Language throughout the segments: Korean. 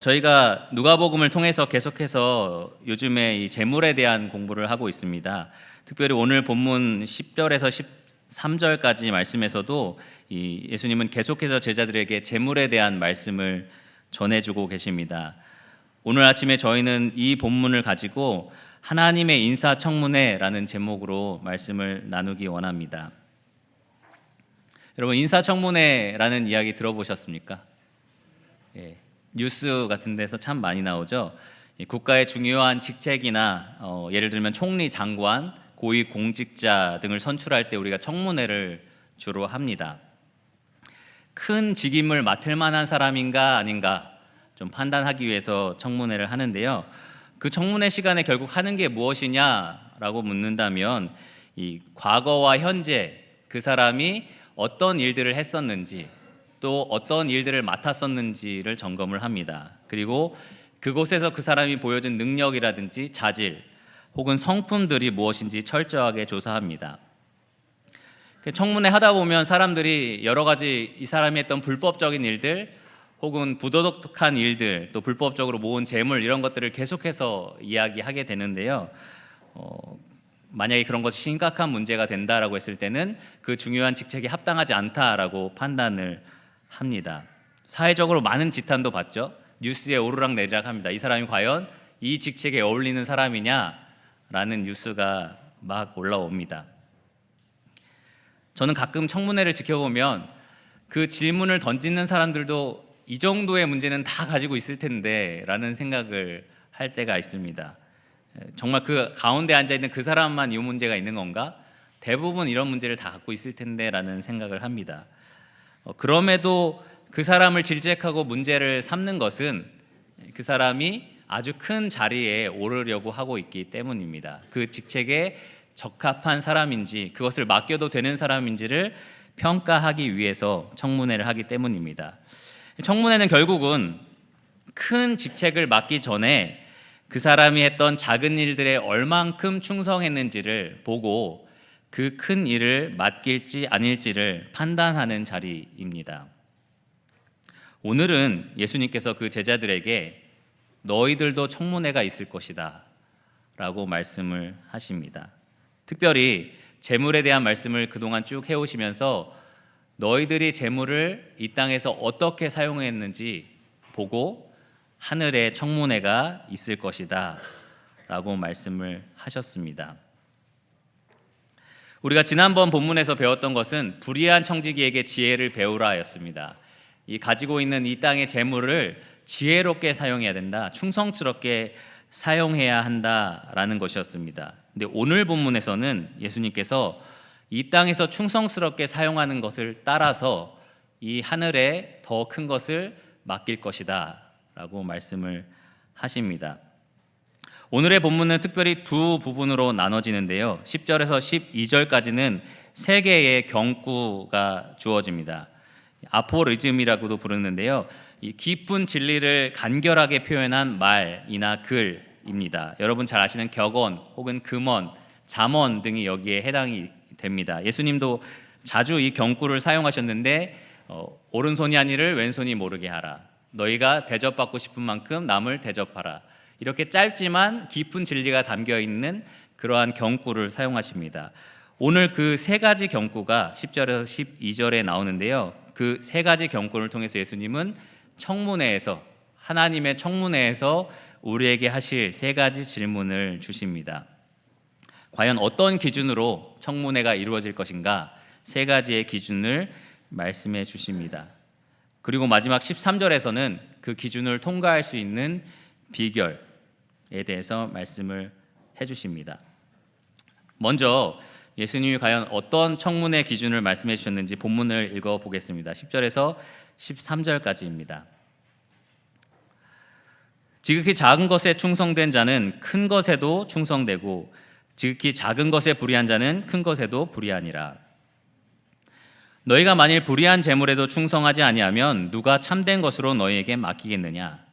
저희가 누가복음을 통해서 계속해서 요즘에 이 재물에 대한 공부를 하고 있습니다. 특별히 오늘 본문 10절에서 13절까지 말씀에서도 이 예수님은 계속해서 제자들에게 재물에 대한 말씀을 전해주고 계십니다. 오늘 아침에 저희는 이 본문을 가지고 하나님의 인사청문회라는 제목으로 말씀을 나누기 원합니다. 여러분, 인사청문회라는 이야기 들어보셨습니까? 예. 뉴스 같은 데서 참 많이 나오죠. 국가의 중요한 직책이나 예를 들면 총리, 장관, 고위 공직자 등을 선출할 때 우리가 청문회를 주로 합니다. 큰 직임을 맡을 만한 사람인가 아닌가 좀 판단하기 위해서 청문회를 하는데요. 그 청문회 시간에 결국 하는 게 무엇이냐라고 묻는다면 이 과거와 현재 그 사람이 어떤 일들을 했었는지 또 어떤 일들을 맡았었는지를 점검을 합니다. 그리고 그곳에서 그 사람이 보여준 능력이라든지 자질 혹은 성품들이 무엇인지 철저하게 조사합니다. 청문회 하다 보면 사람들이 여러 가지 이 사람이 했던 불법적인 일들 혹은 부도덕한 일들 또 불법적으로 모은 재물 이런 것들을 계속해서 이야기하게 되는데요. 만약에 그런 것이 심각한 문제가 된다라고 했을 때는 그 중요한 직책에 합당하지 않다라고 판단을 합니다. 사회적으로 많은 지탄도 받죠. 뉴스에 오르락 내리락 합니다. 이 사람이 과연 이 직책에 어울리는 사람이냐라는 뉴스가 막 올라옵니다. 저는 가끔 청문회를 지켜보면 그 질문을 던지는 사람들도 이 정도의 문제는 다 가지고 있을 텐데 라는 생각을 할 때가 있습니다. 정말 그 가운데 앉아있는 그 사람만 이 문제가 있는 건가? 대부분 이런 문제를 다 갖고 있을 텐데 라는 생각을 합니다. 그럼에도 그 사람을 질책하고 문제를 삼는 것은 그 사람이 아주 큰 자리에 오르려고 하고 있기 때문입니다. 그 직책에 적합한 사람인지 그것을 맡겨도 되는 사람인지를 평가하기 위해서 청문회를 하기 때문입니다. 청문회는 결국은 큰 직책을 맡기 전에 그 사람이 했던 작은 일들에 얼만큼 충성했는지를 보고 그 큰 일을 맡길지 아닐지를 판단하는 자리입니다. 오늘은 예수님께서 그 제자들에게 너희들도 청문회가 있을 것이다 라고 말씀을 하십니다. 특별히 재물에 대한 말씀을 그동안 쭉 해오시면서 너희들이 재물을 이 땅에서 어떻게 사용했는지 보고 하늘에 청문회가 있을 것이다 라고 말씀을 하셨습니다. 우리가 지난번 본문에서 배웠던 것은 불의한 청지기에게 지혜를 배우라였습니다. 이 가지고 있는 이 땅의 재물을 지혜롭게 사용해야 된다, 충성스럽게 사용해야 한다라는 것이었습니다. 근데 오늘 본문에서는 예수님께서 이 땅에서 충성스럽게 사용하는 것을 따라서 이 하늘에 더 큰 것을 맡길 것이다 라고 말씀을 하십니다. 오늘의 본문은 특별히 두 부분으로 나눠지는데요. 10절에서 12절까지는 세 개의 경구가 주어집니다. 아포리즘이라고도 부르는데요. 이 깊은 진리를 간결하게 표현한 말이나 글입니다. 여러분 잘 아시는 격언 혹은 금언, 잠언 등이 여기에 해당이 됩니다. 예수님도 자주 이 경구를 사용하셨는데 오른손이 아니를 왼손이 모르게 하라. 너희가 대접받고 싶은 만큼 남을 대접하라. 이렇게 짧지만 깊은 진리가 담겨있는 그러한 경구를 사용하십니다. 오늘 그 세 가지 경구가 10절에서 12절에 나오는데요. 그 세 가지 경구를 통해서 예수님은 청문회에서, 하나님의 청문회에서 우리에게 하실 세 가지 질문을 주십니다. 과연 어떤 기준으로 청문회가 이루어질 것인가? 세 가지의 기준을 말씀해 주십니다. 그리고 마지막 13절에서는 그 기준을 통과할 수 있는 비결 에 대해서 말씀을 해주십니다. 먼저 예수님이 과연 어떤 청문회 기준을 말씀해 주셨는지 본문을 읽어보겠습니다. 10절에서 13절까지입니다. 지극히 작은 것에 충성된 자는 큰 것에도 충성되고 지극히 작은 것에 불의한 자는 큰 것에도 불의하니라. 너희가 만일 불의한 재물에도 충성하지 아니하면 누가 참된 것으로 너희에게 맡기겠느냐?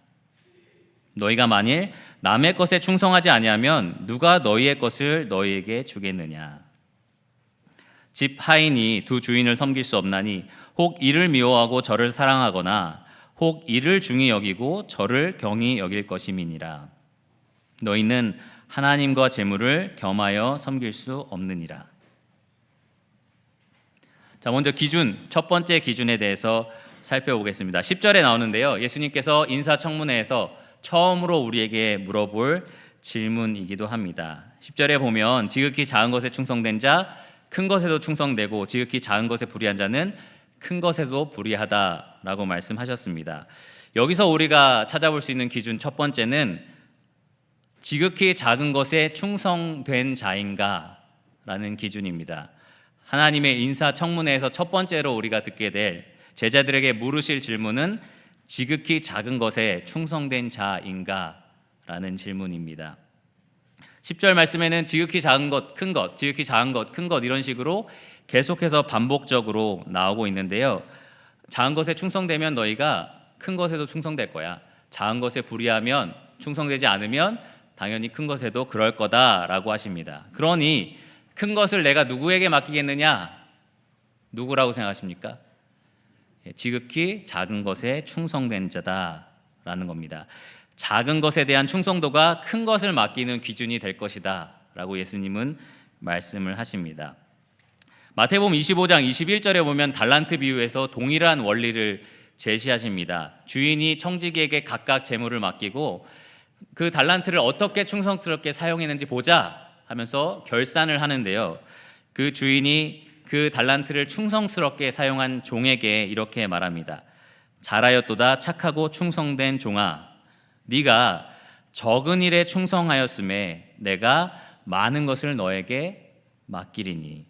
너희가 만일 남의 것에 충성하지 아니하면 누가 너희의 것을 너희에게 주겠느냐? 집 하인이 두 주인을 섬길 수 없나니 혹 이를 미워하고 저를 사랑하거나 혹 이를 중히 여기고 저를 경히 여길 것임이니라. 너희는 하나님과 재물을 겸하여 섬길 수 없느니라. 자, 먼저 첫 번째 기준에 대해서 살펴보겠습니다. 10절에 나오는데요. 예수님께서 인사청문회에서 처음으로 우리에게 물어볼 질문이기도 합니다. 10절에 보면 지극히 작은 것에 충성된 자 큰 것에도 충성되고 지극히 작은 것에 불의한 자는 큰 것에도 불의하다라고 말씀하셨습니다. 여기서 우리가 찾아볼 수 있는 기준 첫 번째는 지극히 작은 것에 충성된 자인가 라는 기준입니다. 하나님의 인사청문회에서 첫 번째로 우리가 듣게 될 제자들에게 물으실 질문은 지극히 작은 것에 충성된 자인가 라는 질문입니다. 10절 말씀에는 지극히 작은 것, 큰 것, 지극히 작은 것, 큰 것 이런 식으로 계속해서 반복적으로 나오고 있는데요. 작은 것에 충성되면 너희가 큰 것에도 충성될 거야. 작은 것에 불의하면 충성되지 않으면 당연히 큰 것에도 그럴 거다라고 하십니다. 그러니 큰 것을 내가 누구에게 맡기겠느냐? 누구라고 생각하십니까? 지극히 작은 것에 충성된 자다라는 겁니다. 작은 것에 대한 충성도가 큰 것을 맡기는 기준이 될 것이다 라고 예수님은 말씀을 하십니다. 마태복음 25장 21절에 보면 달란트 비유에서 동일한 원리를 제시하십니다. 주인이 청지기에게 각각 재물을 맡기고 그 달란트를 어떻게 충성스럽게 사용했는지 보자 하면서 결산을 하는데요. 그 주인이 그 달란트를 충성스럽게 사용한 종에게 이렇게 말합니다. 잘하였도다 착하고 충성된 종아, 네가 적은 일에 충성하였음에 내가 많은 것을 너에게 맡기리니.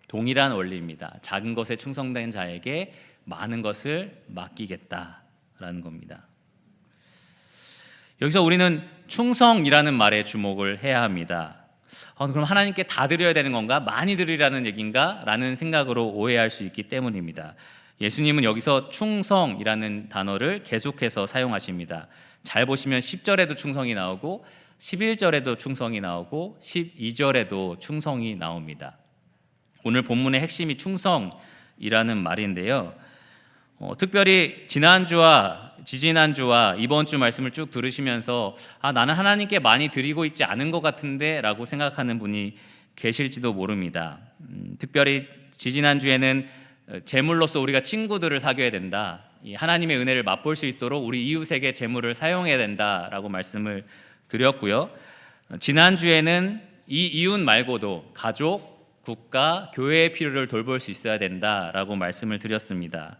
동일한 원리입니다. 작은 것에 충성된 자에게 많은 것을 맡기겠다라는 겁니다. 여기서 우리는 충성이라는 말에 주목을 해야 합니다. 그럼 하나님께 다 드려야 되는 건가? 많이 드리라는 얘기인가? 라는 생각으로 오해할 수 있기 때문입니다. 예수님은 여기서 충성이라는 단어를 계속해서 사용하십니다. 잘 보시면 10절에도 충성이 나오고 11절에도 충성이 나오고 12절에도 충성이 나옵니다. 오늘 본문의 핵심이 충성이라는 말인데요. 특별히 지난주와 지지난주와 이번 주 말씀을 쭉 들으시면서 나는 하나님께 많이 드리고 있지 않은 것 같은데 라고 생각하는 분이 계실지도 모릅니다. 특별히 지지난주에는 재물로서 우리가 친구들을 사귀어야 된다, 하나님의 은혜를 맛볼 수 있도록 우리 이웃에게 재물을 사용해야 된다라고 말씀을 드렸고요. 지난주에는 이 이웃 말고도 가족, 국가, 교회의 필요를 돌볼 수 있어야 된다라고 말씀을 드렸습니다.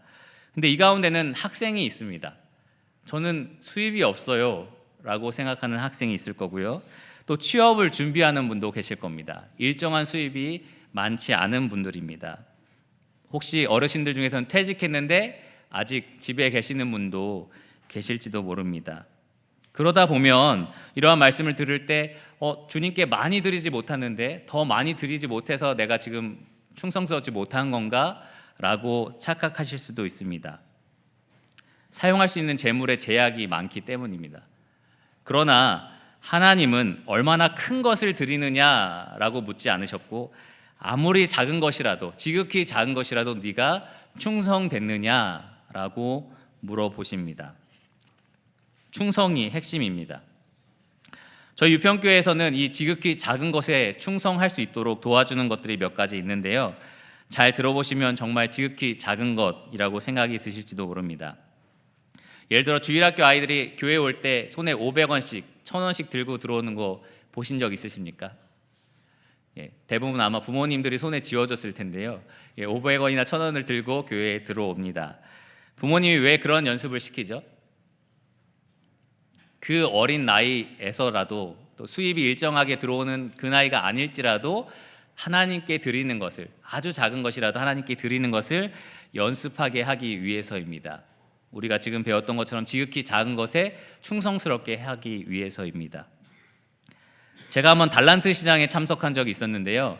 근데 이 가운데는 학생이 있습니다. 저는 수입이 없어요 라고 생각하는 학생이 있을 거고요. 또 취업을 준비하는 분도 계실 겁니다. 일정한 수입이 많지 않은 분들입니다. 혹시 어르신들 중에서는 퇴직했는데 아직 집에 계시는 분도 계실지도 모릅니다. 그러다 보면 이러한 말씀을 들을 때 주님께 많이 드리지 못하는데 더 많이 드리지 못해서 내가 지금 충성스럽지 못한 건가? 라고 착각하실 수도 있습니다. 사용할 수 있는 재물의 제약이 많기 때문입니다. 그러나 하나님은 얼마나 큰 것을 드리느냐라고 묻지 않으셨고, 아무리 작은 것이라도, 지극히 작은 것이라도 네가 충성됐느냐라고 물어보십니다. 충성이 핵심입니다. 저희 유평교회에서는 이 지극히 작은 것에 충성할 수 있도록 도와주는 것들이 몇 가지 있는데요. 잘 들어보시면 정말 지극히 작은 것이라고 생각이 드실지도 모릅니다. 예를 들어 주일학교 아이들이 교회 올 때 손에 500원씩, 1000원씩 들고 들어오는 거 보신 적 있으십니까? 대부분 아마 부모님들이 손에 쥐어줬을 텐데요. 500원이나 1000원을 들고 교회에 들어옵니다. 부모님이 왜 그런 연습을 시키죠? 그 어린 나이에서라도, 또 수입이 일정하게 들어오는 그 나이가 아닐지라도 하나님께 드리는 것을, 아주 작은 것이라도 하나님께 드리는 것을 연습하게 하기 위해서입니다. 우리가 지금 배웠던 것처럼 지극히 작은 것에 충성스럽게 하기 위해서입니다. 제가 한번 달란트 시장에 참석한 적이 있었는데요.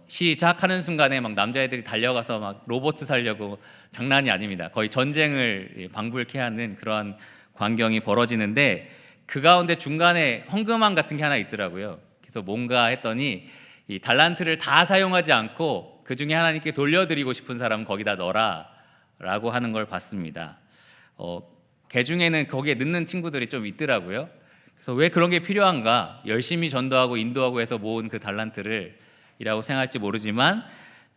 시작하는 순간에 막 남자애들이 달려가서 막 로봇 살려고, 장난이 아닙니다. 거의 전쟁을 방불케 하는 그러한 광경이 벌어지는데, 그 가운데 중간에 헌금함 같은 게 하나 있더라고요. 그래서 뭔가 했더니 이 달란트를 다 사용하지 않고 그 중에 하나님께 돌려드리고 싶은 사람 거기다 넣어라 라고 하는 걸 봤습니다. 개 중에는 거기에 넣는 친구들이 좀 있더라고요. 그래서 왜 그런 게 필요한가? 열심히 전도하고 인도하고 해서 모은 그 달란트를 이라고 생각할지 모르지만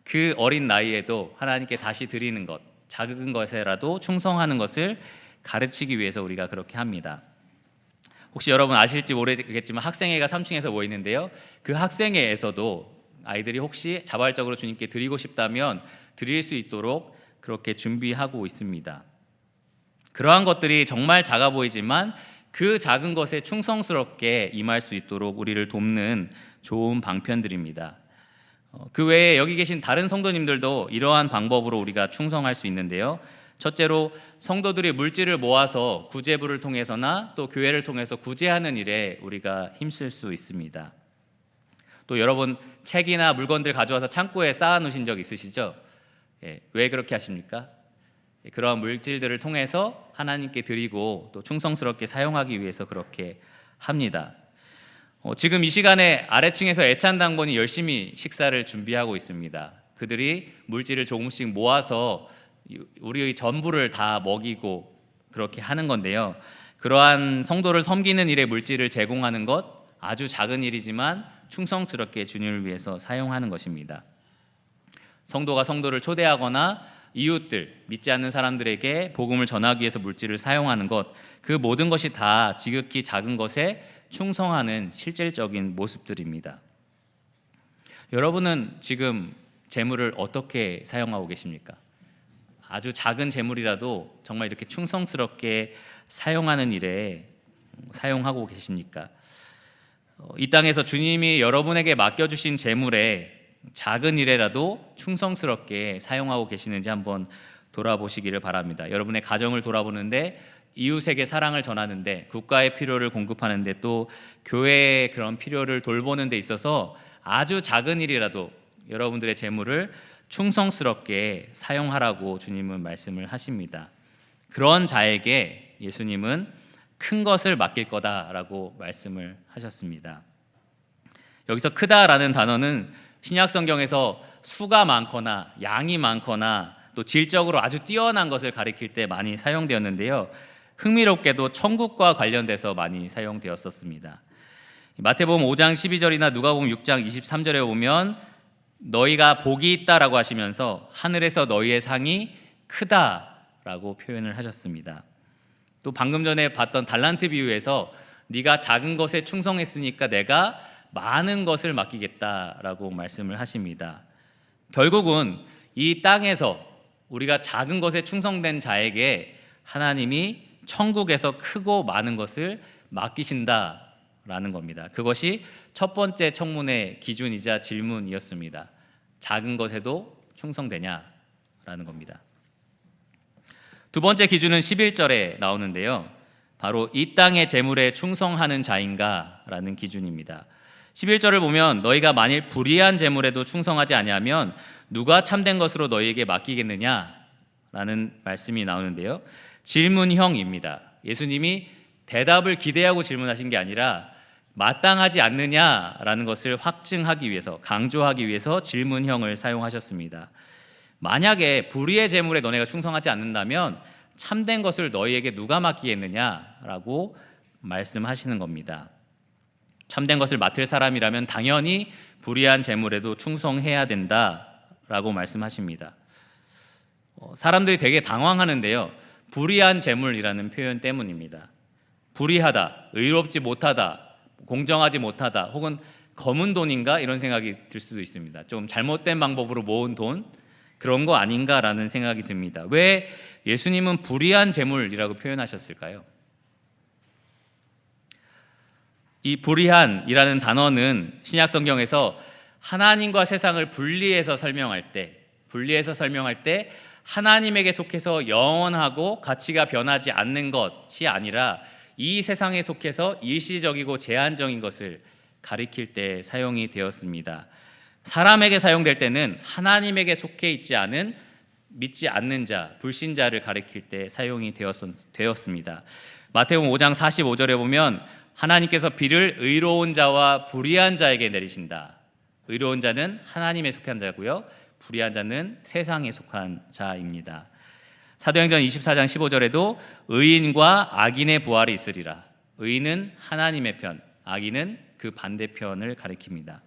그 어린 나이에도 하나님께 다시 드리는 것, 작은 것에라도 충성하는 것을 가르치기 위해서 우리가 그렇게 합니다. 혹시 여러분 아실지 모르겠지만 학생회가 3층에서 모이는데요. 그 학생회에서도 아이들이 혹시 자발적으로 주님께 드리고 싶다면 드릴 수 있도록 그렇게 준비하고 있습니다. 그러한 것들이 정말 작아 보이지만 그 작은 것에 충성스럽게 임할 수 있도록 우리를 돕는 좋은 방편들입니다. 그 외에 여기 계신 다른 성도님들도 이러한 방법으로 우리가 충성할 수 있는데요. 첫째로 성도들이 물질을 모아서 구제부를 통해서나 또 교회를 통해서 구제하는 일에 우리가 힘쓸 수 있습니다. 또 여러분 책이나 물건들 가져와서 창고에 쌓아 놓으신 적 있으시죠? 왜 그렇게 하십니까? 그러한 물질들을 통해서 하나님께 드리고 또 충성스럽게 사용하기 위해서 그렇게 합니다. 지금 이 시간에 아래층에서 애찬당번이 열심히 식사를 준비하고 있습니다. 그들이 물질을 조금씩 모아서 우리의 전부를 다 먹이고 그렇게 하는 건데요. 그러한 성도를 섬기는 일에 물질을 제공하는 것 아주 작은 일이지만 충성스럽게 주님을 위해서 사용하는 것입니다. 성도가 성도를 초대하거나 이웃들, 믿지 않는 사람들에게 복음을 전하기 위해서 물질을 사용하는 것, 그 모든 것이 다 지극히 작은 것에 충성하는 실질적인 모습들입니다. 여러분은 지금 재물을 어떻게 사용하고 계십니까? 아주 작은 재물이라도 정말 이렇게 충성스럽게 사용하는 일에 사용하고 계십니까? 이 땅에서 주님이 여러분에게 맡겨주신 재물에 작은 일에라도 충성스럽게 사용하고 계시는지 한번 돌아보시기를 바랍니다. 여러분의 가정을 돌아보는데, 이웃에게 사랑을 전하는데, 국가의 필요를 공급하는데, 또 교회의 그런 필요를 돌보는 데 있어서 아주 작은 일이라도 여러분들의 재물을 충성스럽게 사용하라고 주님은 말씀을 하십니다. 그런 자에게 예수님은 큰 것을 맡길 거다라고 말씀을 하셨습니다. 여기서 크다라는 단어는 신약 성경에서 수가 많거나 양이 많거나 또 질적으로 아주 뛰어난 것을 가리킬 때 많이 사용되었는데요. 흥미롭게도 천국과 관련돼서 많이 사용되었었습니다. 마태복음 5장 12절이나 누가복음 6장 23절에 보면 너희가 복이 있다라고 하시면서 하늘에서 너희의 상이 크다라고 표현을 하셨습니다. 또 방금 전에 봤던 달란트 비유에서 네가 작은 것에 충성했으니까 내가 많은 것을 맡기겠다라고 말씀을 하십니다. 결국은 이 땅에서 우리가 작은 것에 충성된 자에게 하나님이 천국에서 크고 많은 것을 맡기신다라는 겁니다. 그것이 첫 번째 청문의 기준이자 질문이었습니다. 작은 것에도 충성되냐라는 겁니다. 두 번째 기준은 11절에 나오는데요. 바로 이 땅의 재물에 충성하는 자인가라는 기준입니다. 11절을 보면 너희가 만일 불의한 재물에도 충성하지 아니하면 누가 참된 것으로 너희에게 맡기겠느냐라는 말씀이 나오는데요. 질문형입니다. 예수님이 대답을 기대하고 질문하신 게 아니라 마땅하지 않느냐라는 것을 확증하기 위해서, 강조하기 위해서 질문형을 사용하셨습니다. 만약에 불의의 재물에 너네가 충성하지 않는다면 참된 것을 너희에게 누가 맡기겠느냐라고 말씀하시는 겁니다. 참된 것을 맡을 사람이라면 당연히 불의한 재물에도 충성해야 된다라고 말씀하십니다. 사람들이 되게 당황하는데요. 불의한 재물이라는 표현 때문입니다. 불의하다, 의롭지 못하다, 공정하지 못하다, 혹은 검은 돈인가 이런 생각이 들 수도 있습니다. 좀 잘못된 방법으로 모은 돈, 그런 거 아닌가라는 생각이 듭니다. 왜 예수님은 불의한 재물이라고 표현하셨을까요? 이 불의한이라는 단어는 신약 성경에서 하나님과 세상을 분리해서 설명할 때 하나님에게 속해서 영원하고 가치가 변하지 않는 것이 아니라 이 세상에 속해서 일시적이고 제한적인 것을 가리킬 때 사용이 되었습니다. 사람에게 사용될 때는 하나님에게 속해 있지 않은 믿지 않는 자, 불신자를 가리킬 때 사용이 되었습니다. 마태복음 5장 45절에 보면 하나님께서 비를 의로운 자와 불의한 자에게 내리신다. 의로운 자는 하나님에 속한 자고요, 불의한 자는 세상에 속한 자입니다. 사도행전 24장 15절에도 의인과 악인의 부활이 있으리라. 의인은 하나님의 편, 악인은 그 반대편을 가리킵니다.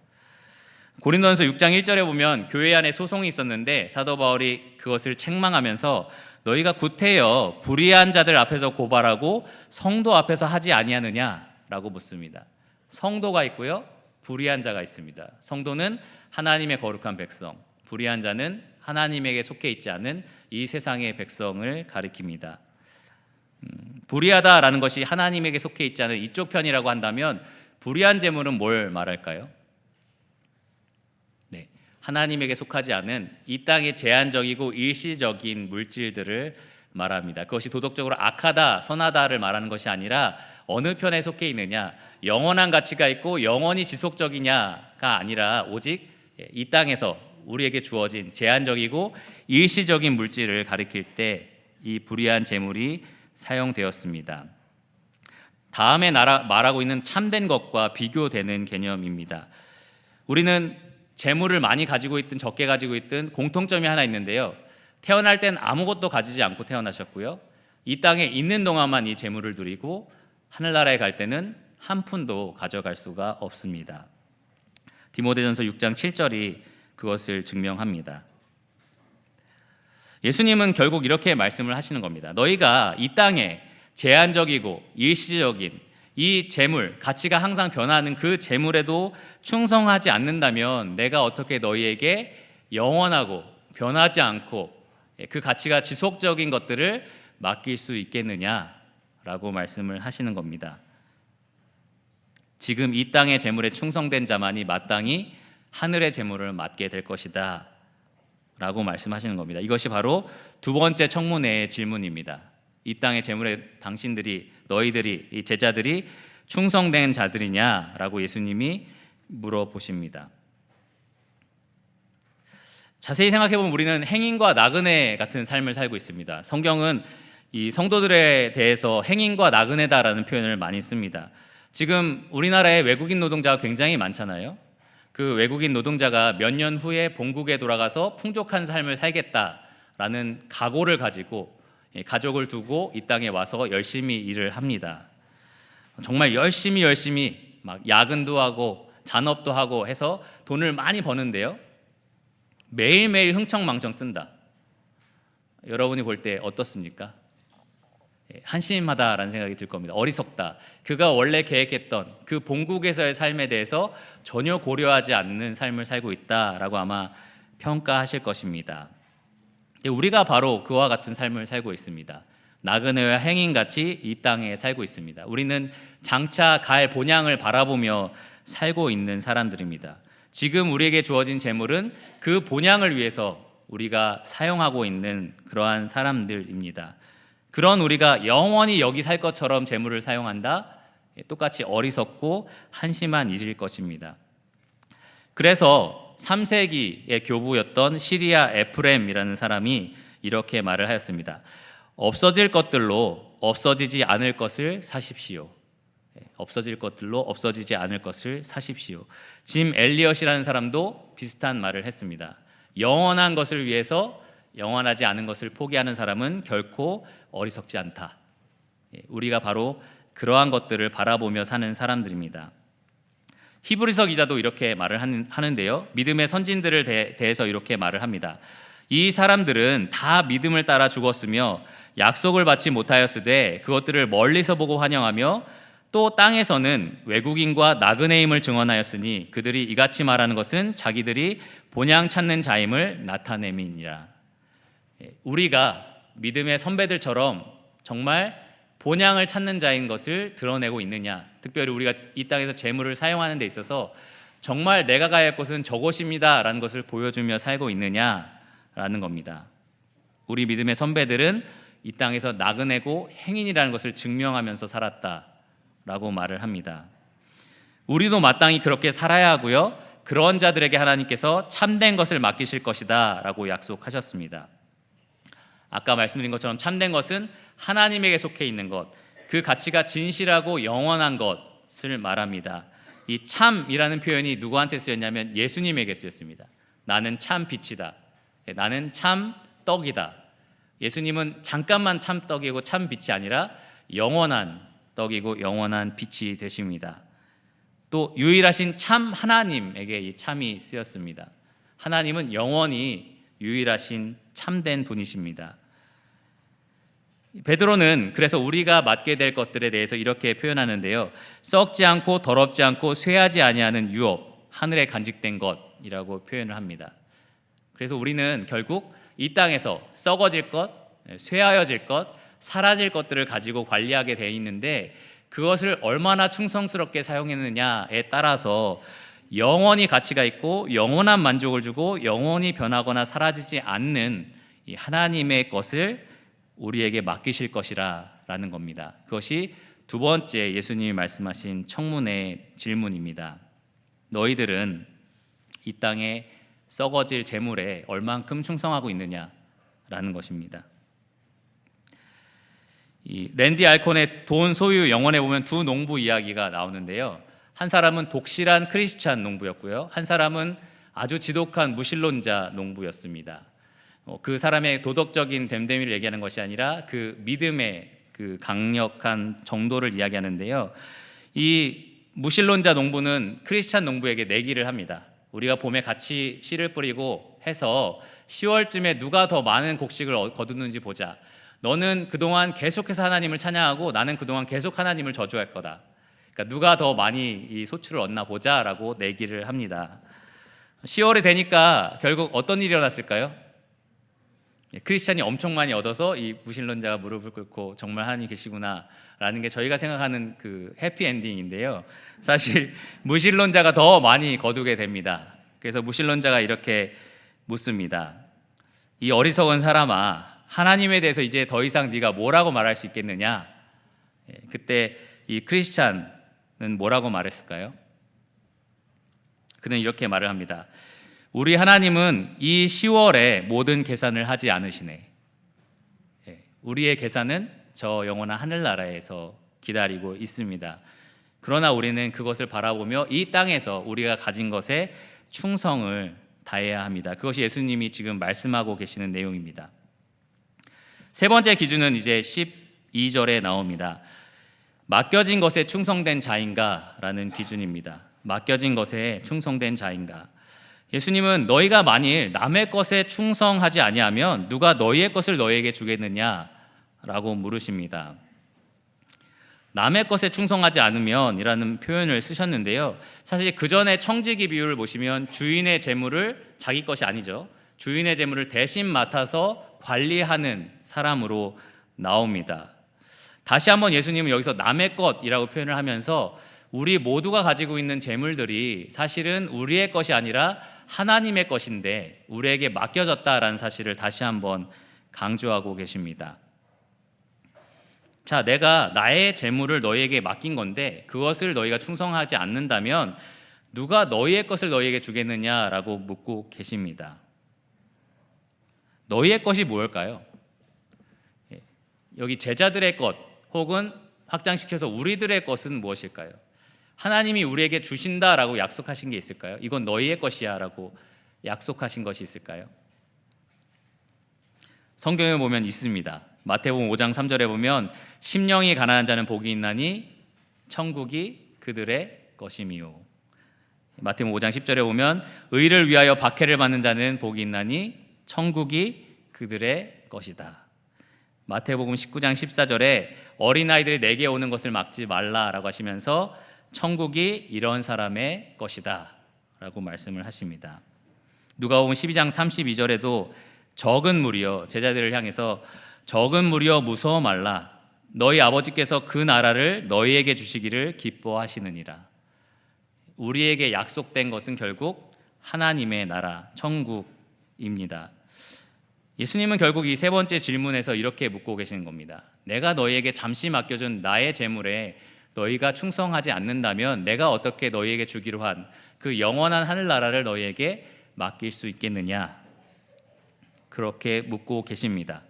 고린도전서 6장 1절에 보면 교회 안에 소송이 있었는데 사도 바울이 그것을 책망하면서 너희가 구태여 불의한 자들 앞에서 고발하고 성도 앞에서 하지 아니하느냐라고 묻습니다. 성도가 있고요, 불의한 자가 있습니다. 성도는 하나님의 거룩한 백성, 불의한 자는 하나님에게 속해 있지 않은 이 세상의 백성을 가리킵니다. 불의하다라는 것이 하나님에게 속해 있지 않은 이쪽 편이라고 한다면 불의한 재물은 뭘 말할까요? 네, 하나님에게 속하지 않은 이 땅의 제한적이고 일시적인 물질들을 말합니다. 그것이 도덕적으로 악하다, 선하다를 말하는 것이 아니라 어느 편에 속해 있느냐, 영원한 가치가 있고 영원히 지속적이냐가 아니라 오직 이 땅에서 우리에게 주어진 제한적이고 일시적인 물질을 가리킬 때 이 불의한 재물이 사용되었습니다. 다음에 말하고 있는 참된 것과 비교되는 개념입니다. 우리는 재물을 많이 가지고 있든 적게 가지고 있든 공통점이 하나 있는데요. 태어날 땐 아무것도 가지지 않고 태어나셨고요. 이 땅에 있는 동안만 이 재물을 누리고 하늘나라에 갈 때는 한 푼도 가져갈 수가 없습니다. 디모데전서 6장 7절이 그것을 증명합니다. 예수님은 결국 이렇게 말씀을 하시는 겁니다. 너희가 이 땅에 제한적이고 일시적인 이 재물, 가치가 항상 변하는 그 재물에도 충성하지 않는다면 내가 어떻게 너희에게 영원하고 변하지 않고 그 가치가 지속적인 것들을 맡길 수 있겠느냐라고 말씀을 하시는 겁니다. 지금 이 땅의 재물에 충성된 자만이 마땅히 하늘의 재물을 맡게 될 것이다 라고 말씀하시는 겁니다. 이것이 바로 두 번째 청문회의 질문입니다. 이 땅의 재물에 당신들이, 너희들이, 이 제자들이 충성된 자들이냐라고 예수님이 물어보십니다. 자세히 생각해보면 우리는 행인과 나그네 같은 삶을 살고 있습니다. 성경은 이 성도들에 대해서 행인과 나그네다라는 표현을 많이 씁니다. 지금 우리나라에 외국인 노동자가 굉장히 많잖아요. 그 외국인 노동자가 몇 년 후에 본국에 돌아가서 풍족한 삶을 살겠다라는 각오를 가지고 가족을 두고 이 땅에 와서 열심히 일을 합니다. 정말 열심히 막 야근도 하고 잔업도 하고 해서 돈을 많이 버는데요. 매일매일 흥청망청 쓴다. 여러분이 볼 때 어떻습니까? 한심하다라는 생각이 들 겁니다. 어리석다. 그가 원래 계획했던 그 본국에서의 삶에 대해서 전혀 고려하지 않는 삶을 살고 있다라고 아마 평가하실 것입니다. 우리가 바로 그와 같은 삶을 살고 있습니다. 나그네와 행인같이 이 땅에 살고 있습니다. 우리는 장차 갈 본향을 바라보며 살고 있는 사람들입니다. 지금 우리에게 주어진 재물은 그 본향을 위해서 우리가 사용하고 있는 그러한 사람들입니다. 그런 우리가 영원히 여기 살 것처럼 재물을 사용한다? 똑같이 어리석고 한심한 일일 것입니다. 그래서 3세기의 교부였던 시리아 에프렘이라는 사람이 이렇게 말을 하였습니다. 없어질 것들로 없어지지 않을 것을 사십시오. 없어질 것들로 없어지지 않을 것을 사십시오. 짐 엘리엇이라는 사람도 비슷한 말을 했습니다. 영원한 것을 위해서 영원하지 않은 것을 포기하는 사람은 결코 어리석지 않다. 우리가 바로 그러한 것들을 바라보며 사는 사람들입니다. 히브리서 기자도 이렇게 말을 하는데요. 믿음의 선진들을 대해서 이렇게 말을 합니다. 이 사람들은 다 믿음을 따라 죽었으며 약속을 받지 못하였으되 그것들을 멀리서 보고 환영하며 또 땅에서는 외국인과 나그네임을 증언하였으니 그들이 이같이 말하는 것은 자기들이 본향 찾는 자임을 나타냄이니라. 우리가 믿음의 선배들처럼 정말 본향을 찾는 자인 것을 드러내고 있느냐, 특별히 우리가 이 땅에서 재물을 사용하는 데 있어서 정말 내가 가야 할 곳은 저곳입니다 라는 것을 보여주며 살고 있느냐라는 겁니다. 우리 믿음의 선배들은 이 땅에서 나그네고 행인이라는 것을 증명하면서 살았다라고 말을 합니다. 우리도 마땅히 그렇게 살아야 하고요, 그런 자들에게 하나님께서 참된 것을 맡기실 것이다 라고 약속하셨습니다. 아까 말씀드린 것처럼 참된 것은 하나님에게 속해 있는 것, 그 가치가 진실하고 영원한 것을 말합니다. 이 참이라는 표현이 누구한테 쓰였냐면 예수님에게 쓰였습니다. 나는 참 빛이다. 나는 참 떡이다. 예수님은 잠깐만 참떡이고 참 빛이 아니라 영원한 떡이고 영원한 빛이 되십니다. 또 유일하신 참 하나님에게 이 참이 쓰였습니다. 하나님은 영원히 유일하신 참된 분이십니다. 베드로는 그래서 우리가 맡게 될 것들에 대해서 이렇게 표현하는데요. 썩지 않고 더럽지 않고 쇠하지 아니하는 유업, 하늘에 간직된 것이라고 표현을 합니다. 그래서 우리는 결국 이 땅에서 썩어질 것, 쇠하여질 것, 사라질 것들을 가지고 관리하게 돼 있는데 그것을 얼마나 충성스럽게 사용했느냐에 따라서 영원히 가치가 있고 영원한 만족을 주고 영원히 변하거나 사라지지 않는 이 하나님의 것을 우리에게 맡기실 것이라는 겁니다. 그것이 두 번째 예수님이 말씀하신 청문의 질문입니다. 너희들은 이 땅에 썩어질 재물에 얼만큼 충성하고 있느냐라는 것입니다. 이 랜디 알콘의 돈 소유 영혼에 보면 두 농부 이야기가 나오는데요. 한 사람은 독실한 크리스찬 농부였고요. 한 사람은 아주 지독한 무신론자 농부였습니다. 그 사람의 도덕적인 됨됨이를 얘기하는 것이 아니라 그 믿음의 그 강력한 정도를 이야기하는데요. 이 무신론자 농부는 크리스찬 농부에게 내기를 합니다. 우리가 봄에 같이 씨를 뿌리고 해서 10월쯤에 누가 더 많은 곡식을 거두는지 보자. 너는 그동안 계속해서 하나님을 찬양하고 나는 그동안 계속 하나님을 저주할 거다. 그러니까 누가 더 많이 이 소출을 얻나 보자라고 내기를 합니다. 10월이 되니까 결국 어떤 일이 일어났을까요? 크리스찬이 엄청 많이 얻어서 이 무신론자가 무릎을 꿇고 정말 하나님 계시구나라는 게 저희가 생각하는 그 해피엔딩인데요. 사실 무신론자가 더 많이 거두게 됩니다. 그래서 무신론자가 이렇게 묻습니다. 이 어리석은 사람아, 하나님에 대해서 이제 더 이상 네가 뭐라고 말할 수 있겠느냐? 그때 이 크리스찬은 뭐라고 말했을까요? 그는 이렇게 말을 합니다. 우리 하나님은 이 10월에 모든 계산을 하지 않으시네. 우리의 계산은 저 영원한 하늘나라에서 기다리고 있습니다. 그러나 우리는 그것을 바라보며 이 땅에서 우리가 가진 것에 충성을 다해야 합니다. 그것이 예수님이 지금 말씀하고 계시는 내용입니다. 세 번째 기준은 이제 12절에 나옵니다. 맡겨진 것에 충성된 자인가? 라는 기준입니다. 맡겨진 것에 충성된 자인가? 예수님은 너희가 만일 남의 것에 충성하지 아니하면 누가 너희의 것을 너희에게 주겠느냐? 라고 물으십니다. 남의 것에 충성하지 않으면 이라는 표현을 쓰셨는데요. 사실 그 전에 청지기 비유를 보시면 주인의 재물을 자기 것이 아니죠. 주인의 재물을 대신 맡아서 관리하는 사람으로 나옵니다. 다시 한번 예수님은 여기서 남의 것이라고 표현을 하면서 우리 모두가 가지고 있는 재물들이 사실은 우리의 것이 아니라 하나님의 것인데 우리에게 맡겨졌다라는 사실을 다시 한번 강조하고 계십니다. 자, 내가 나의 재물을 너희에게 맡긴 건데 그것을 너희가 충성하지 않는다면 누가 너희의 것을 너희에게 주겠느냐라고 묻고 계십니다. 너희의 것이 무엇일까요? 여기 제자들의 것 혹은 확장시켜서 우리들의 것은 무엇일까요? 하나님이 우리에게 주신다라고 약속하신 게 있을까요? 이건 너희의 것이야 라고 약속하신 것이 있을까요? 성경에 보면 있습니다. 마태복음 5장 3절에 보면 심령이 가난한 자는 복이 있나니 천국이 그들의 것임이요. 마태복음 5장 10절에 보면 의를 위하여 박해를 받는 자는 복이 있나니 천국이 그들의 것이다. 마태복음 19장 14절에 어린아이들이 내게 오는 것을 막지 말라라고 하시면서 천국이 이런 사람의 것이다 라고 말씀을 하십니다. 누가복음 12장 32절에도 적은 무리여, 제자들을 향해서 적은 무리여 무서워 말라. 너희 아버지께서 그 나라를 너희에게 주시기를 기뻐하시느니라. 우리에게 약속된 것은 결국 하나님의 나라, 천국입니다. 예수님은 결국 이 세 번째 질문에서 이렇게 묻고 계시는 겁니다. 내가 너희에게 잠시 맡겨준 나의 재물에 너희가 충성하지 않는다면 내가 어떻게 너희에게 주기로 한 그 영원한 하늘나라를 너희에게 맡길 수 있겠느냐? 그렇게 묻고 계십니다.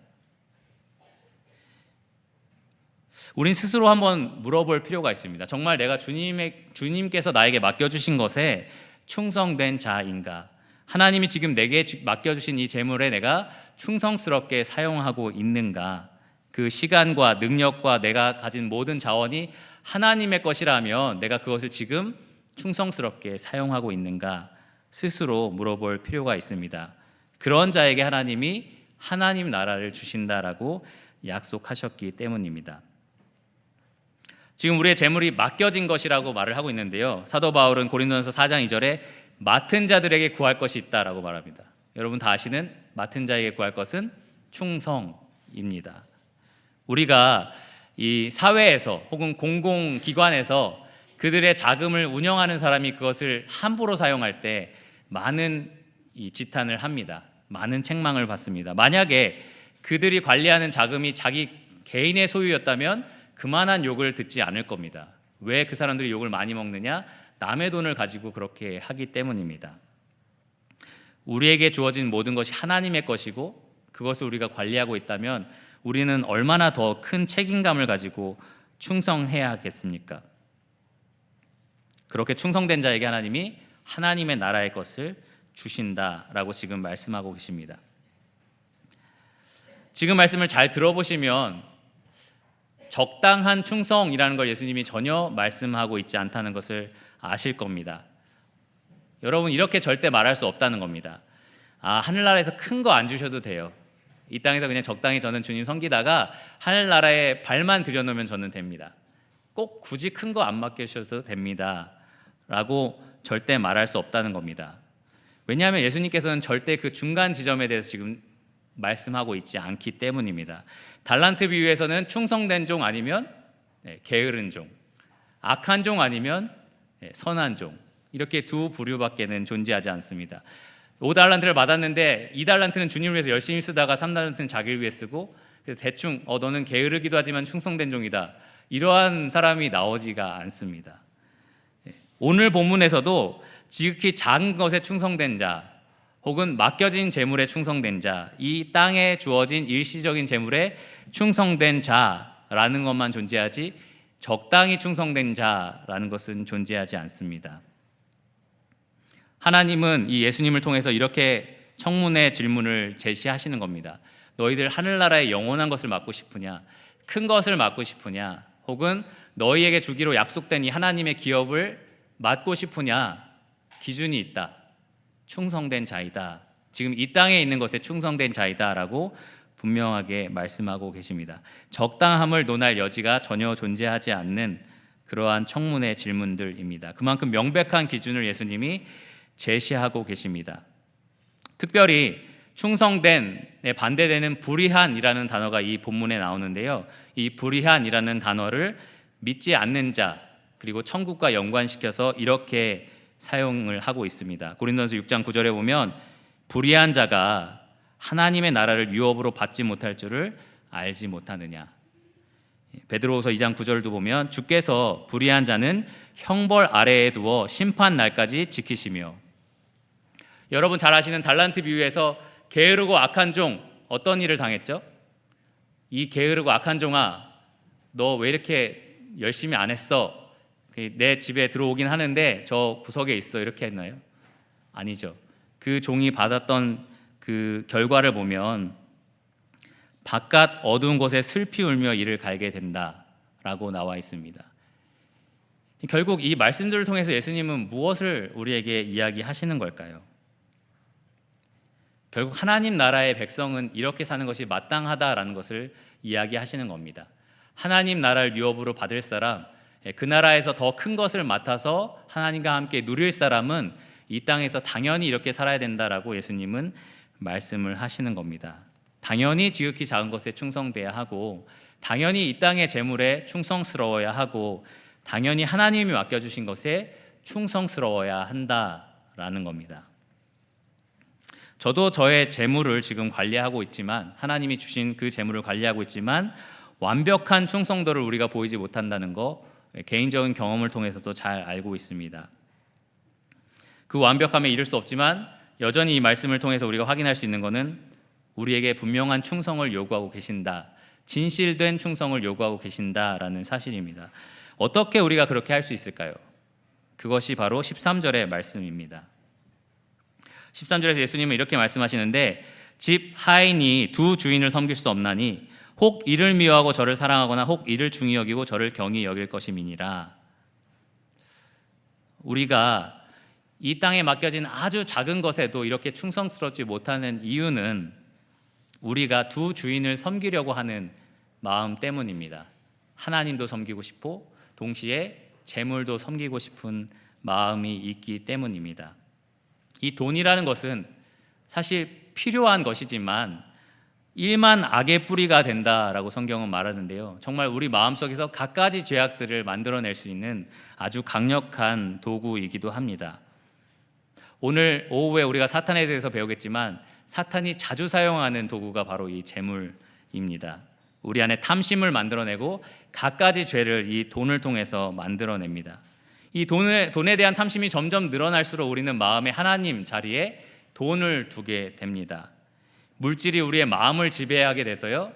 우린 스스로 한번 물어볼 필요가 있습니다. 정말 내가 주님께서 나에게 맡겨주신 것에 충성된 자인가? 하나님이 지금 내게 맡겨주신 이 재물에 내가 충성스럽게 사용하고 있는가? 그 시간과 능력과 내가 가진 모든 자원이 하나님의 것이라면 내가 그것을 지금 충성스럽게 사용하고 있는가? 스스로 물어볼 필요가 있습니다. 그런 자에게 하나님이 하나님 나라를 주신다라고 약속하셨기 때문입니다. 지금 우리의 재물이 맡겨진 것이라고 말을 하고 있는데요. 사도 바울은 고린도전서 4장 2절에 맡은 자들에게 구할 것이 있다라고 말합니다. 여러분 다 아시는 맡은 자에게 구할 것은 충성입니다. 우리가 이 사회에서 혹은 공공기관에서 그들의 자금을 운영하는 사람이 그것을 함부로 사용할 때 많은 이 지탄을 합니다. 많은 책망을 받습니다. 만약에 그들이 관리하는 자금이 자기 개인의 소유였다면 그만한 욕을 듣지 않을 겁니다. 왜 그 사람들이 욕을 많이 먹느냐? 남의 돈을 가지고 그렇게 하기 때문입니다. 우리에게 주어진 모든 것이 하나님의 것이고 그것을 우리가 관리하고 있다면 우리는 얼마나 더 큰 책임감을 가지고 충성해야 하겠습니까? 그렇게 충성된 자에게 하나님이 하나님의 나라의 것을 주신다라고 지금 말씀하고 계십니다. 지금 말씀을 잘 들어보시면 적당한 충성이라는 걸 예수님이 전혀 말씀하고 있지 않다는 것을 아실 겁니다. 여러분 이렇게 절대 말할 수 없다는 겁니다. 하늘나라에서 큰 거 안 주셔도 돼요. 이 땅에서 그냥 적당히 저는 주님 섬기다가 하늘나라에 발만 들여놓으면 저는 됩니다. 꼭 굳이 큰 거 안 맡겨주셔도 됩니다 라고 절대 말할 수 없다는 겁니다. 왜냐하면 예수님께서는 절대 그 중간 지점에 대해서 지금 말씀하고 있지 않기 때문입니다. 달란트 비유에서는 충성된 종 아니면 게으른 종, 악한 종 아니면 선한 종, 이렇게 두 부류밖에는 존재하지 않습니다. 5달란트를 받았는데 2달란트는 주님을 위해서 열심히 쓰다가 3달란트는 자기를 위해 쓰고, 그래서 대충 너는 게으르기도 하지만 충성된 종이다, 이러한 사람이 나오지가 않습니다. 오늘 본문에서도 지극히 작은 것에 충성된 자 혹은 맡겨진 재물에 충성된 자, 이 땅에 주어진 일시적인 재물에 충성된 자라는 것만 존재하지 적당히 충성된 자라는 것은 존재하지 않습니다. 하나님은 이 예수님을 통해서 이렇게 청문의 질문을 제시하시는 겁니다. 너희들 하늘나라의 영원한 것을 맡고 싶으냐? 큰 것을 맡고 싶으냐? 혹은 너희에게 주기로 약속된 이 하나님의 기업을 맡고 싶으냐? 기준이 있다. 충성된 자이다. 지금 이 땅에 있는 것에 충성된 자이다 라고 분명하게 말씀하고 계십니다. 적당함을 논할 여지가 전혀 존재하지 않는 그러한 청문의 질문들입니다. 그만큼 명백한 기준을 예수님이 제시하고 계십니다. 특별히 충성된에 반대되는 불의한이라는 단어가 이 본문에 나오는데요. 이 불의한이라는 단어를 믿지 않는 자 그리고 천국과 연관시켜서 이렇게 사용을 하고 있습니다. 고린도전서 6장 9절에 보면 불의한 자가 하나님의 나라를 유업으로 받지 못할 줄을 알지 못하느냐. 베드로후서 2장 9절도 보면 주께서 불의한 자는 형벌 아래에 두어 심판 날까지 지키시며. 여러분 잘 아시는 달란트 비유에서 게으르고 악한 종 어떤 일을 당했죠? 이 게으르고 악한 종아, 너 왜 이렇게 열심히 안 했어? 내 집에 들어오긴 하는데 저 구석에 있어, 이렇게 했나요? 아니죠. 그 종이 받았던 그 결과를 보면 바깥 어두운 곳에 슬피 울며 이를 갈게 된다라고 나와 있습니다. 결국 이 말씀들을 통해서 예수님은 무엇을 우리에게 이야기하시는 걸까요? 결국 하나님 나라의 백성은 이렇게 사는 것이 마땅하다라는 것을 이야기하시는 겁니다. 하나님 나라를 유업으로 받을 사람, 그 나라에서 더 큰 것을 맡아서 하나님과 함께 누릴 사람은 이 땅에서 당연히 이렇게 살아야 된다라고 예수님은 말씀을 하시는 겁니다. 당연히 지극히 작은 것에 충성돼야 하고, 당연히 이 땅의 재물에 충성스러워야 하고, 당연히 하나님이 맡겨주신 것에 충성스러워야 한다라는 겁니다. 저도 저의 재물을 지금 관리하고 있지만, 하나님이 주신 그 재물을 관리하고 있지만 완벽한 충성도를 우리가 보이지 못한다는 거 개인적인 경험을 통해서도 잘 알고 있습니다. 그 완벽함에 이를 수 없지만 여전히 이 말씀을 통해서 우리가 확인할 수 있는 것은 우리에게 분명한 충성을 요구하고 계신다, 진실된 충성을 요구하고 계신다라는 사실입니다. 어떻게 우리가 그렇게 할 수 있을까요? 그것이 바로 13절의 말씀입니다. 13절에서 예수님은 이렇게 말씀하시는데 집 하인이 두 주인을 섬길 수 없나니 혹 이를 미워하고 저를 사랑하거나 혹 이를 중히 여기고 저를 경히 여길 것임이니라. 우리가 이 땅에 맡겨진 아주 작은 것에도 이렇게 충성스럽지 못하는 이유는 우리가 두 주인을 섬기려고 하는 마음 때문입니다. 하나님도 섬기고 싶고 동시에 재물도 섬기고 싶은 마음이 있기 때문입니다. 이 돈이라는 것은 사실 필요한 것이지만 일만 악의 뿌리가 된다라고 성경은 말하는데요. 정말 우리 마음속에서 갖가지 죄악들을 만들어낼 수 있는 아주 강력한 도구이기도 합니다. 오늘 오후에 우리가 사탄에 대해서 배우겠지만 사탄이 자주 사용하는 도구가 바로 이 재물입니다. 우리 안에 탐심을 만들어내고 갖가지 죄를 이 돈을 통해서 만들어냅니다. 이 돈에 대한 탐심이 점점 늘어날수록 우리는 마음의 하나님 자리에 돈을 두게 됩니다. 물질이 우리의 마음을 지배하게 돼서요,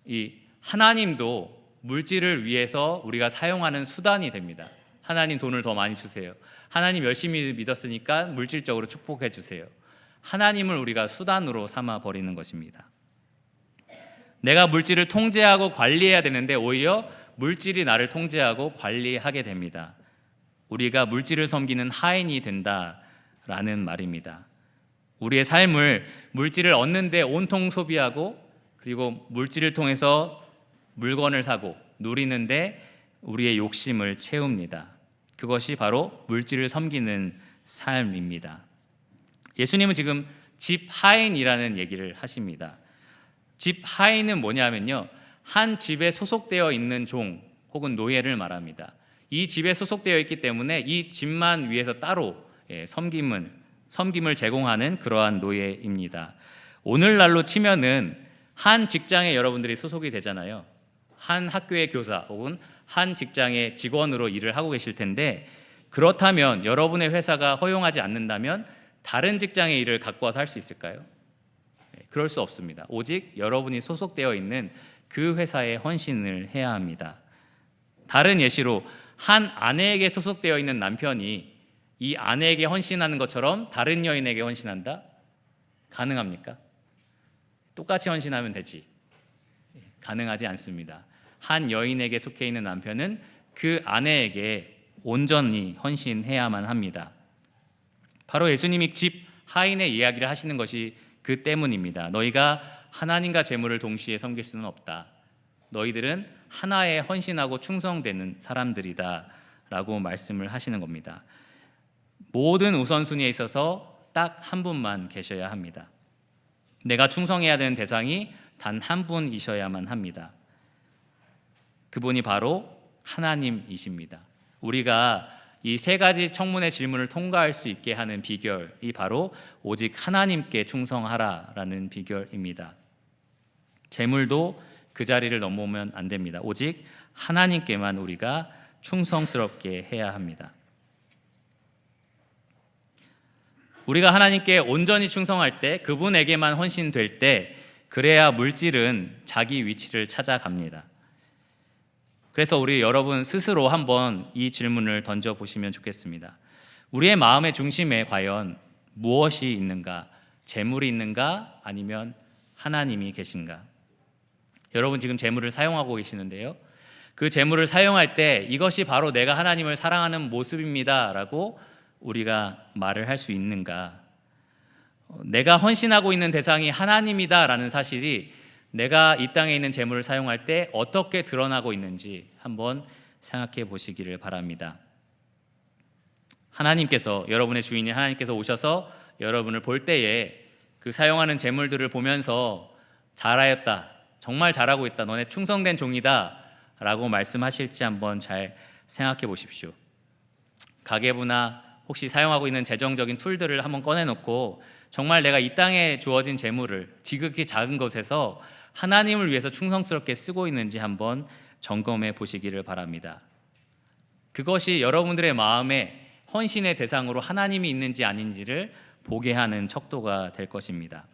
이 하나님도 물질을 위해서 우리가 사용하는 수단이 됩니다. 하나님 돈을 더 많이 주세요. 하나님 열심히 믿었으니까 물질적으로 축복해 주세요. 하나님을 우리가 수단으로 삼아 버리는 것입니다. 내가 물질을 통제하고 관리해야 되는데 오히려 물질이 나를 통제하고 관리하게 됩니다. 우리가 물질을 섬기는 하인이 된다라는 말입니다. 우리의 삶을 물질을 얻는 데 온통 소비하고 그리고 물질을 통해서 물건을 사고 누리는데 우리의 욕심을 채웁니다. 그것이 바로 물질을 섬기는 삶입니다. 예수님은 지금 집 하인이라는 얘기를 하십니다. 집 하인은 뭐냐면요, 한 집에 소속되어 있는 종 혹은 노예를 말합니다. 이 집에 소속되어 있기 때문에 이 집만 위해서 따로 섬김을 제공하는 그러한 노예입니다. 오늘날로 치면은 한 직장에 여러분들이 소속이 되잖아요. 한 학교의 교사 혹은 한 직장의 직원으로 일을 하고 계실 텐데, 그렇다면 여러분의 회사가 허용하지 않는다면 다른 직장의 일을 갖고 와서 할 수 있을까요? 그럴 수 없습니다. 오직 여러분이 소속되어 있는 그 회사에 헌신을 해야 합니다. 다른 예시로 한 아내에게 소속되어 있는 남편이 이 아내에게 헌신하는 것처럼 다른 여인에게 헌신한다? 가능합니까? 똑같이 헌신하면 되지. 가능하지 않습니다. 한 여인에게 속해 있는 남편은 그 아내에게 온전히 헌신해야만 합니다. 바로 예수님이 집 하인의 이야기를 하시는 것이 그 때문입니다. 너희가 하나님과 재물을 동시에 섬길 수는 없다. 너희들은 하나에 헌신하고 충성되는 사람들이다 라고 말씀을 하시는 겁니다. 모든 우선순위에 있어서 딱 한 분만 계셔야 합니다. 내가 충성해야 되는 대상이 단 한 분이셔야만 합니다. 그분이 바로 하나님이십니다. 우리가 이 세 가지 청문의 질문을 통과할 수 있게 하는 비결이 바로 오직 하나님께 충성하라라는 비결입니다. 재물도 그 자리를 넘어오면 안 됩니다. 오직 하나님께만 우리가 충성스럽게 해야 합니다. 우리가 하나님께 온전히 충성할 때, 그분에게만 헌신될 때, 그래야 물질은 자기 위치를 찾아갑니다. 그래서 우리 여러분 스스로 한번 이 질문을 던져보시면 좋겠습니다. 우리의 마음의 중심에 과연 무엇이 있는가? 재물이 있는가? 아니면 하나님이 계신가? 여러분 지금 재물을 사용하고 계시는데요, 그 재물을 사용할 때 이것이 바로 내가 하나님을 사랑하는 모습입니다 라고 우리가 말을 할 수 있는가? 내가 헌신하고 있는 대상이 하나님이다 라는 사실이 내가 이 땅에 있는 재물을 사용할 때 어떻게 드러나고 있는지 한번 생각해 보시기를 바랍니다. 하나님께서, 여러분의 주인인 하나님께서 오셔서 여러분을 볼 때에 그 사용하는 재물들을 보면서 잘하였다, 정말 잘하고 있다, 너네 충성된 종이다 라고 말씀하실지 한번 잘 생각해 보십시오. 가계부나 혹시 사용하고 있는 재정적인 툴들을 한번 꺼내놓고 정말 내가 이 땅에 주어진 재물을 지극히 작은 것에서 하나님을 위해서 충성스럽게 쓰고 있는지 한번 점검해 보시기를 바랍니다. 그것이 여러분들의 마음에 헌신의 대상으로 하나님이 있는지 아닌지를 보게 하는 척도가 될 것입니다.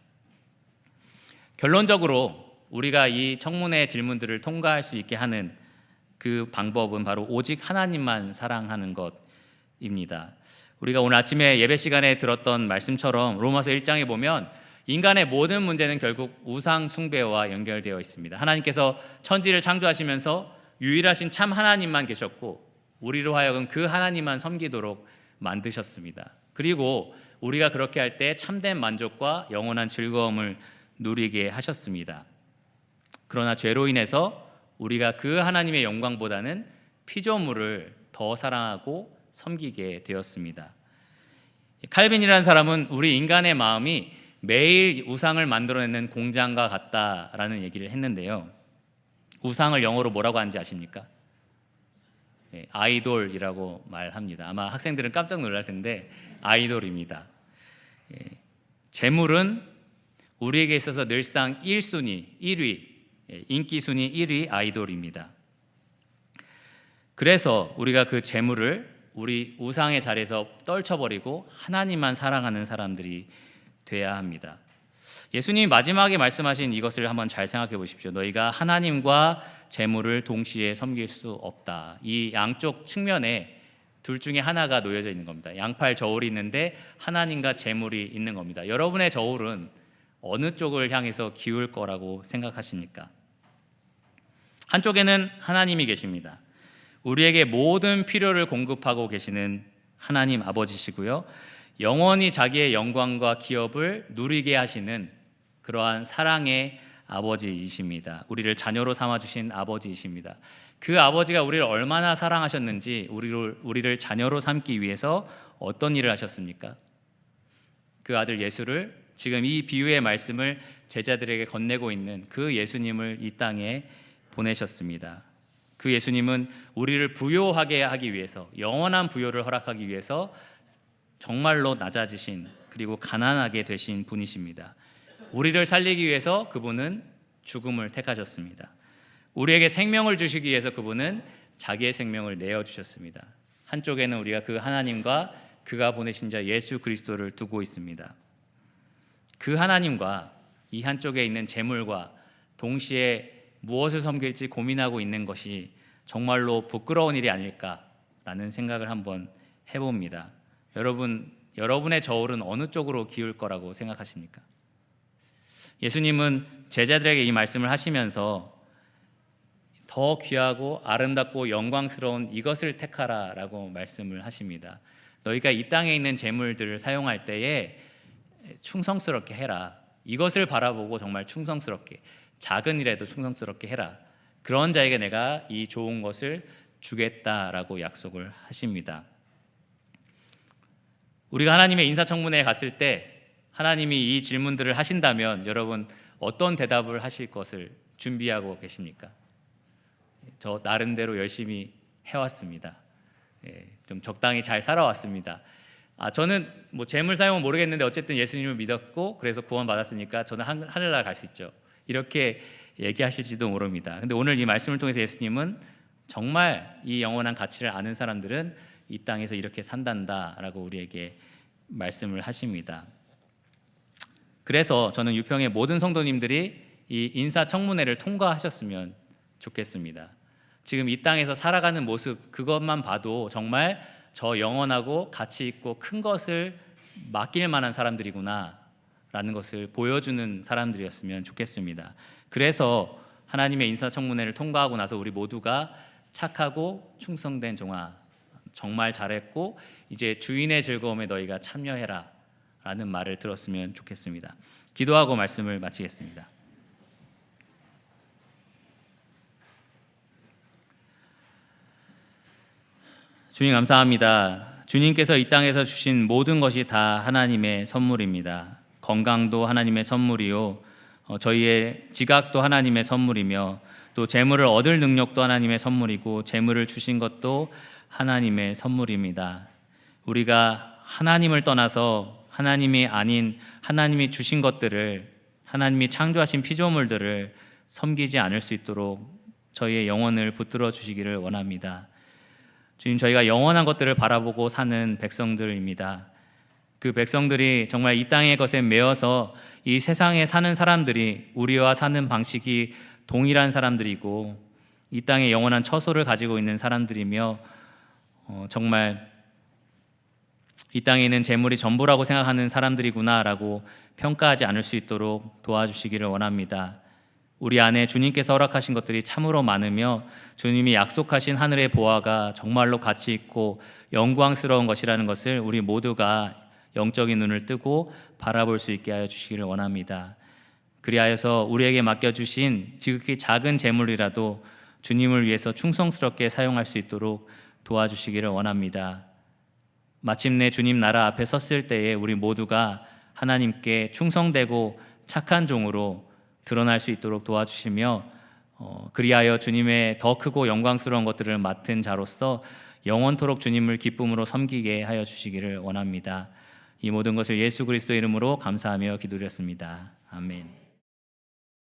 결론적으로 우리가 이 청문회 질문들을 통과할 수 있게 하는 그 방법은 바로 오직 하나님만 사랑하는 것입니다. 우리가 오늘 아침에 예배 시간에 들었던 말씀처럼 로마서 1장에 보면 인간의 모든 문제는 결국 우상 숭배와 연결되어 있습니다. 하나님께서 천지를 창조하시면서 유일하신 참 하나님만 계셨고 우리로 하여금 그 하나님만 섬기도록 만드셨습니다. 그리고 우리가 그렇게 할 때 참된 만족과 영원한 즐거움을 누리게 하셨습니다. 그러나 죄로 인해서 우리가 그 하나님의 영광보다는 피조물을 더 사랑하고 섬기게 되었습니다. 칼빈이라는 사람은 우리 인간의 마음이 매일 우상을 만들어내는 공장과 같다라는 얘기를 했는데요. 우상을 영어로 뭐라고 하는지 아십니까? 아이돌이라고 말합니다. 아마 학생들은 깜짝 놀랄 텐데 아이돌입니다. 재물은 우리에게 있어서 늘상 1순위, 1위, 인기 순위 1위 아이돌입니다. 그래서 우리가 그 재물을 우리 우상의 자리에서 떨쳐버리고 하나님만 사랑하는 사람들이 돼야 합니다. 예수님이 마지막에 말씀하신 이것을 한번 잘 생각해 보십시오. 너희가 하나님과 재물을 동시에 섬길 수 없다. 이 양쪽 측면에 둘 중에 하나가 놓여져 있는 겁니다. 양팔 저울이 있는데 하나님과 재물이 있는 겁니다. 여러분의 저울은 어느 쪽을 향해서 기울 거라고 생각하십니까? 한쪽에는 하나님이 계십니다. 우리에게 모든 필요를 공급하고 계시는 하나님 아버지시고요. 영원히 자기의 영광과 기업을 누리게 하시는 그러한 사랑의 아버지이십니다. 우리를 자녀로 삼아주신 아버지이십니다. 그 아버지가 우리를 얼마나 사랑하셨는지 우리를 자녀로 삼기 위해서 어떤 일을 하셨습니까? 그 아들 예수를, 지금 이 비유의 말씀을 제자들에게 건네고 있는 그 예수님을 이 땅에 보내셨습니다. 그 예수님은 우리를 부요하게 하기 위해서, 영원한 부요를 허락하기 위해서 정말로 낮아지신, 그리고 가난하게 되신 분이십니다. 우리를 살리기 위해서 그분은 죽음을 택하셨습니다. 우리에게 생명을 주시기 위해서 그분은 자기의 생명을 내어주셨습니다. 한쪽에는 우리가 그 하나님과 그가 보내신 자 예수 그리스도를 두고 있습니다. 그 하나님과 이 한쪽에 있는 재물과 동시에 무엇을 섬길지 고민하고 있는 것이 정말로 부끄러운 일이 아닐까라는 생각을 한번 해봅니다. 여러분의 저울은 어느 쪽으로 기울 거라고 생각하십니까? 예수님은 제자들에게 이 말씀을 하시면서 더 귀하고 아름답고 영광스러운 이것을 택하라라고 말씀을 하십니다. 너희가 이 땅에 있는 재물들을 사용할 때에 충성스럽게 해라. 이것을 바라보고 정말 충성스럽게, 작은 일에도 충성스럽게 해라. 그런 자에게 내가 이 좋은 것을 주겠다라고 약속을 하십니다. 우리가 하나님의 인사청문회에 갔을 때 하나님이 이 질문들을 하신다면 여러분 어떤 대답을 하실 것을 준비하고 계십니까? 저 나름대로 열심히 해왔습니다. 좀 적당히 잘 살아왔습니다. 저는 뭐 재물 사용은 모르겠는데 어쨌든 예수님을 믿었고 그래서 구원 받았으니까 저는 하늘나라 갈 수 있죠. 이렇게 얘기하실지도 모릅니다. 근데 오늘 이 말씀을 통해서 예수님은 정말 이 영원한 가치를 아는 사람들은 이 땅에서 이렇게 산단다라고 우리에게 말씀을 하십니다. 그래서 저는 유평의 모든 성도님들이 이 인사청문회를 통과하셨으면 좋겠습니다. 지금 이 땅에서 살아가는 모습, 그것만 봐도 정말 저 영원하고 가치 있고 큰 것을 맡길 만한 사람들이구나 라는 것을 보여주는 사람들이었으면 좋겠습니다. 그래서 하나님의 인사청문회를 통과하고 나서 우리 모두가 착하고 충성된 종아, 정말 잘했고 이제 주인의 즐거움에 너희가 참여해라 라는 말을 들었으면 좋겠습니다. 기도하고 말씀을 마치겠습니다. 주님 감사합니다. 주님께서 이 땅에서 주신 모든 것이 다 하나님의 선물입니다. 건강도 하나님의 선물이요, 저희의 지각도 하나님의 선물이며 또 재물을 얻을 능력도 하나님의 선물이고 재물을 주신 것도 하나님의 선물입니다. 우리가 하나님을 떠나서 하나님이 아닌 하나님이 주신 것들을, 하나님이 창조하신 피조물들을 섬기지 않을 수 있도록 저희의 영혼을 붙들어 주시기를 원합니다. 주님, 저희가 영원한 것들을 바라보고 사는 백성들입니다. 그 백성들이 정말 이 땅의 것에 매여서 이 세상에 사는 사람들이 우리와 사는 방식이 동일한 사람들이고 이 땅에 영원한 처소를 가지고 있는 사람들이며 정말 이 땅에 있는 재물이 전부라고 생각하는 사람들이구나라고 평가하지 않을 수 있도록 도와주시기를 원합니다. 우리 안에 주님께서 허락하신 것들이 참으로 많으며 주님이 약속하신 하늘의 보화가 정말로 가치 있고 영광스러운 것이라는 것을 우리 모두가 영적인 눈을 뜨고 바라볼 수 있게 하여 주시기를 원합니다. 그리하여서 우리에게 맡겨주신 지극히 작은 재물이라도 주님을 위해서 충성스럽게 사용할 수 있도록 도와주시기를 원합니다. 마침내 주님 나라 앞에 섰을 때에 우리 모두가 하나님께 충성되고 착한 종으로 드러날 수 있도록 도와주시며 그리하여 주님의 더 크고 영광스러운 것들을 맡은 자로서 영원토록 주님을 기쁨으로 섬기게 하여 주시기를 원합니다. 이 모든 것을 예수 그리스도 이름으로 감사하며 기도드렸습니다. 아멘.